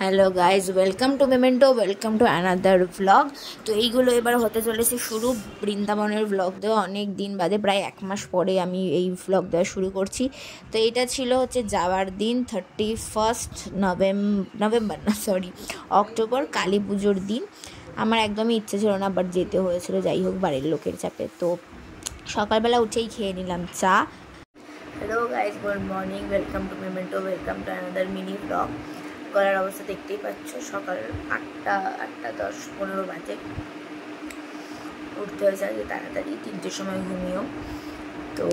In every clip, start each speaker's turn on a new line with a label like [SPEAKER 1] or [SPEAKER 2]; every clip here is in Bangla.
[SPEAKER 1] Hello guys, welcome to memento, welcome to another vlog. তো এইগুলো এবার হতে চলেছে শুরু বৃন্দাবনের ভ্লগ দেওয়া। অনেক দিন বাদে, প্রায় 1 মাস পরে আমি এই ভ্লগ দেওয়া শুরু করছি। তো এটা ছিল হচ্ছে যাওয়ার দিন 31 নভেম্বর অক্টোবর, কালী পুজোর দিন। আমার একদমই ইচ্ছে ছিল না, বাট যেতে হয়েছিল, যাই হোক বাড়ির লোকের চাপে। তো সকালবেলা উঠেই খেয়ে নিলাম চা। Hello guys, good morning, welcome to memento, welcome to another mini vlog. গলার অবস্থা দেখতেই পাচ্ছ, সকাল 8টা 10-15 বাজে। উঠতে হয়েছে আজকে তাড়াতাড়ি, 3টের সময় ঘুমিয়েও। তো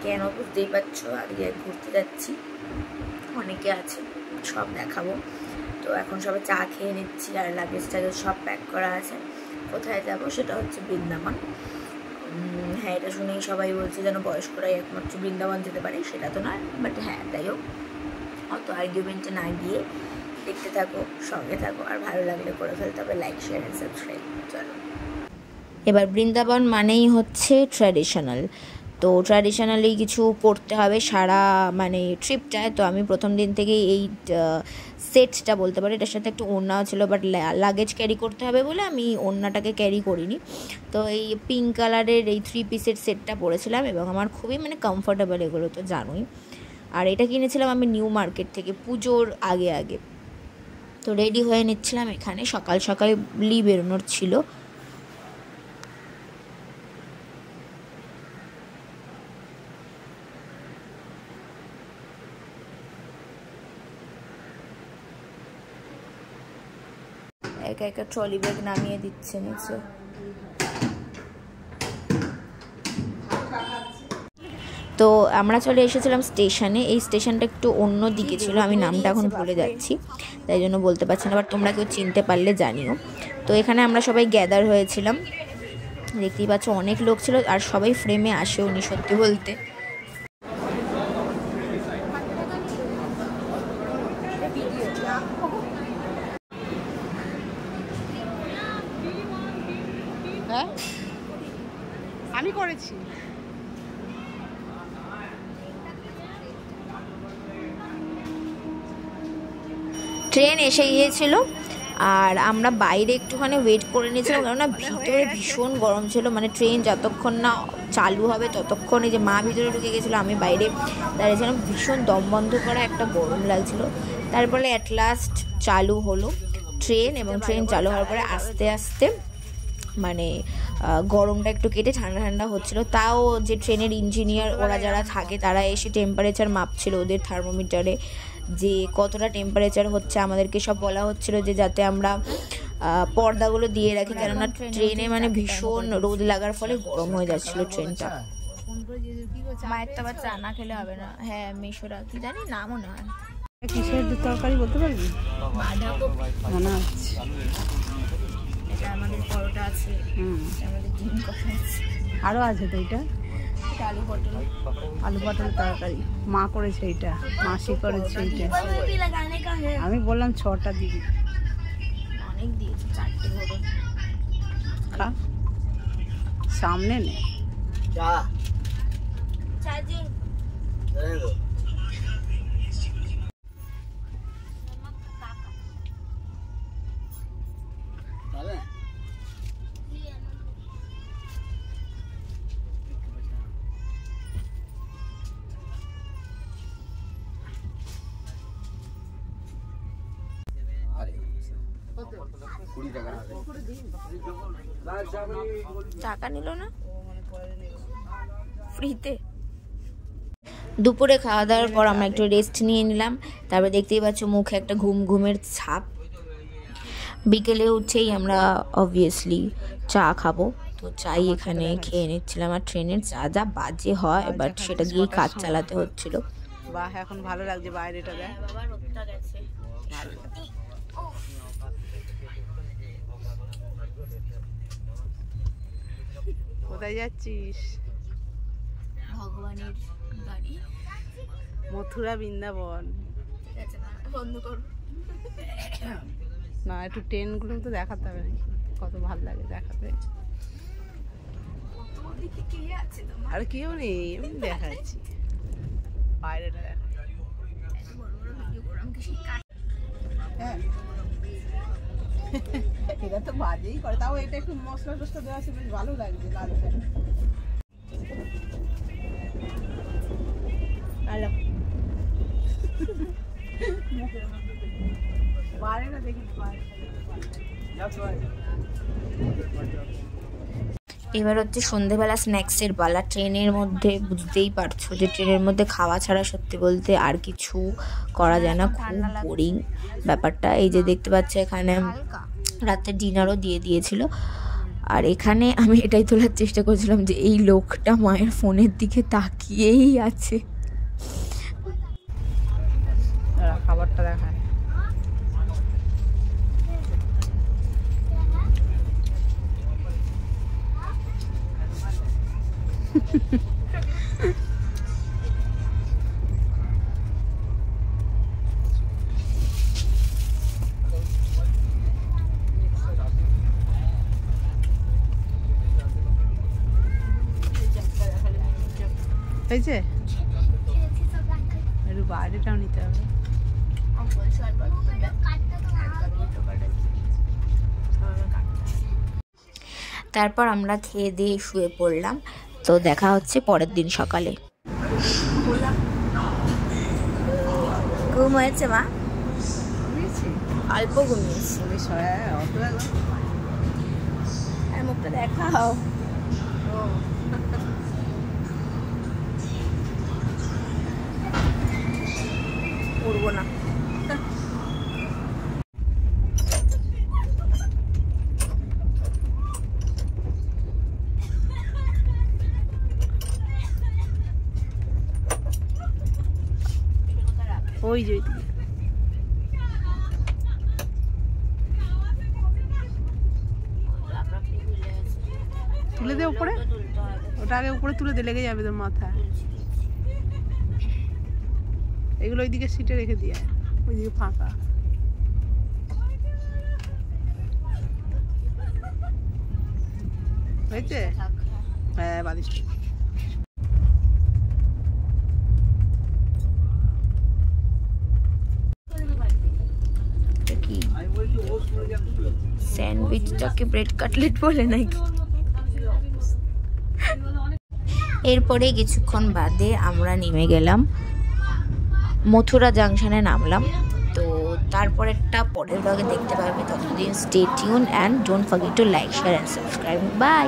[SPEAKER 1] কেন বুঝতেই পারছো, আজকে ঘুরতে যাচ্ছি, অনেকে আছে, সব দেখাবো। তো এখন সবাই চা খেয়ে নিচ্ছি, আর লাগেজ টাগেজ সব প্যাক করা আছে। কোথায় যাব সেটা হচ্ছে বৃন্দাবন। হ্যাঁ, এটা শুনেই সবাই বলছে যেন বয়স্করাই একমাত্র বৃন্দাবন যেতে পারে, সেটা তো নয়, বাট হ্যাঁ তাই হোক। অত আর্গুমেন্টে না গিয়ে দেখতে থাকো, সঙ্গে থাকো, আর ভালো লাগলে করে ফেলতে হবে লাইক, শেয়ার অ্যান্ড সাবস্ক্রাইব। চলো, এবার বৃন্দাবন মানেই হচ্ছে ট্র্যাডিশনাল। তো ট্র্যাডিশনালি কিছু করতে হবে সারা ট্রিপটায়। তো আমি প্রথম দিন থেকেই এই সেটটা বলতে পারি, এটার সাথে একটু ওড়নাও ছিল, বাট লাগেজ ক্যারি করতে হবে বলে আমি ওড়নাটাকে ক্যারি করিনি। তো এই পিঙ্ক কালারের এই 3 পিসের সেটটা পরেছিলাম, এবং আমার খুবই কমফোর্টেবল, এগুলো তো জানোই। আর এটা কিনেছিলাম আমি নিউ মার্কেট থেকে পুজোর আগে। তো রেডি হয়ে নিচ্ছিলাম, এখানে সকাল সকালই বেরোনোর ছিল। একা একা ট্রলি ব্যাগ নামিয়ে দিচ্ছে নিচে। তো আমরা চলে এসেছিলাম স্টেশনে। এই স্টেশনটা একটু অন্য দিকে ছিল, আমি নামটা এখন ভুলে যাচ্ছি, তাই জন্য বলতে পারছি না, বাট তোমরা কেউ চিনতে পারলে জানিও। তো এখানে আমরা সবাই গ্যাদার হয়েছিলাম, দেখতেই পাচ্ছ অনেক লোক ছিল, আর সবাই ফ্রেমে আসেওনি সত্যি বলতে।
[SPEAKER 2] আমি করেছি।
[SPEAKER 1] ট্রেন এসে গিয়েছিল, আর আমরা বাইরে একটুখানি ওয়েট করে নিয়েছিলাম, কেননা ভিতরে ভীষণ গরম ছিল। ট্রেন যতক্ষণ না চালু হবে ততক্ষণ, এই যে মা ভিতরে ঢুকে গেছিলো, আমি বাইরে দাঁড়িয়েছিলাম, ভীষণ দম বন্ধ করা একটা গরম লাগছিল। তারপরে অ্যাট লাস্ট চালু হলো ট্রেন, এবং ট্রেন চালু হওয়ার পরে আস্তে আস্তে গরমটা একটু কেটে ঠান্ডা ঠান্ডা হচ্ছিলো। তাও যে ট্রেনের ইঞ্জিনিয়ার ওরা যারা থাকে, তারা এসে টেম্পারেচার মাপছিল ওদের থার্মোমিটারে, যে কতটা টেম্পারেচার হচ্ছে। আমাদেরকে সব বলা হচ্ছিল যে যাতে আমরা পর্দাগুলো দিয়ে রাখি, কেননা ট্রেনে ভীষণ রোদ লাগার ফলে গরম হয়ে যাচ্ছিল ট্রেনটা। মায়ের তো আবার চা না খেলে হবে না। হ্যাঁ, মেশোরা কি জানি নামও না।
[SPEAKER 2] কিসের তরকারি বলতে পারবি? মনে হচ্ছে
[SPEAKER 1] এটা আমাদের পরোটা আছে, আমাদের ডিম কষা আছে,
[SPEAKER 2] আরও আছে। তো এটা আলু পটল তরকারি মা করেছে, এটা মাসি করেছে। এটা আমি বললাম 6টা দিবি,
[SPEAKER 1] অনেক দিয়েছে, 4টে ধরো।
[SPEAKER 2] খা, সামনে নে।
[SPEAKER 1] টাকা নিল না ফ্রিতে। দুপুরে খাওয়া দাওয়ার পর আমরা একটু রেস্ট নিয়ে নিলাম। তারপরে দেখতেই পাচ্ছ মুখে একটা ঘুমের ছাপ। বিকেলে উঠেই আমরা অবভিয়াসলি চা খাবো, তো চাই এখানে খেয়ে নিচ্ছিলাম। আর ট্রেনের যা বাজে হয়, বাট সেটা দিয়েই কাজ চালাতে হচ্ছিল।
[SPEAKER 2] বাহ, এখন ভালো লাগছে বাইরেটা দেখ। কোথায় যাচ্ছিস?
[SPEAKER 1] ভগবানের বাড়ি,
[SPEAKER 2] মথুরা বৃন্দাবন। না, একটু ট্রেনগুলো তো দেখাতে হবে, কত ভালো লাগে দেখাতে। আর কেউ নেই, আমি দেখাচ্ছি বাইরেটা দেখা। এটা তো বাজেই করে, তাও এটা একটু মশলা টসলা দেওয়া আছে, বেশ ভালো লাগছে লালটা।
[SPEAKER 1] হ্যালো
[SPEAKER 2] বাইরেটা দেখি
[SPEAKER 1] এবার হচ্ছে সন্ধেবেলা স্ন্যাক্সের পালা। ট্রেনের মধ্যে বুঝতেই পারছো যে ট্রেনের মধ্যে খাওয়া ছাড়া সত্যি বলতে আর কিছু করা যায় না, খুব বোরিং ব্যাপারটা। এই যে দেখতে পাচ্ছি এখানে রাতে ডিনারও দিয়ে দিয়েছিল। আর এখানে আমি এটাই তোলার চেষ্টা করছিলাম যে এই লোকটা মায়ের ফোনের দিকে তাকিয়েই আছে।
[SPEAKER 2] খাবারটা দেখায় হয়েছে, একটু বাইরেটাও নিতে হবে।
[SPEAKER 1] তারপর আমরা খেয়ে দিয়ে শুয়ে পড়লাম। তো দেখা হচ্ছে পরের দিন সকালে। ঘুম হয়েছে মা? অল্প ঘুমিয়েছি। মুখটা দেখাও। উঠবো না।
[SPEAKER 2] ওই যে তুলে দে উপরে, ওটা আগে উপরে তুলে দে, লেগে যাবে তোর মাথা। এগুলো ওইদিকে সিটে রেখে দিয়ে, ওইদিকে ফাঁকা। হয়েছে? হ্যাঁ বালিশ।
[SPEAKER 1] স্যান্ডউইচটাকে ব্রেড কাটলেট বলে নাকি? এরপরে কিছুক্ষণ বাদে আমরা নেমে গেলাম, মথুরা জাংশনে নামলাম। তো তারপরেরটা পরের ভাগে দেখতে পারবে। ততদিন stay tune and don't forget to like, share and subscribe. By.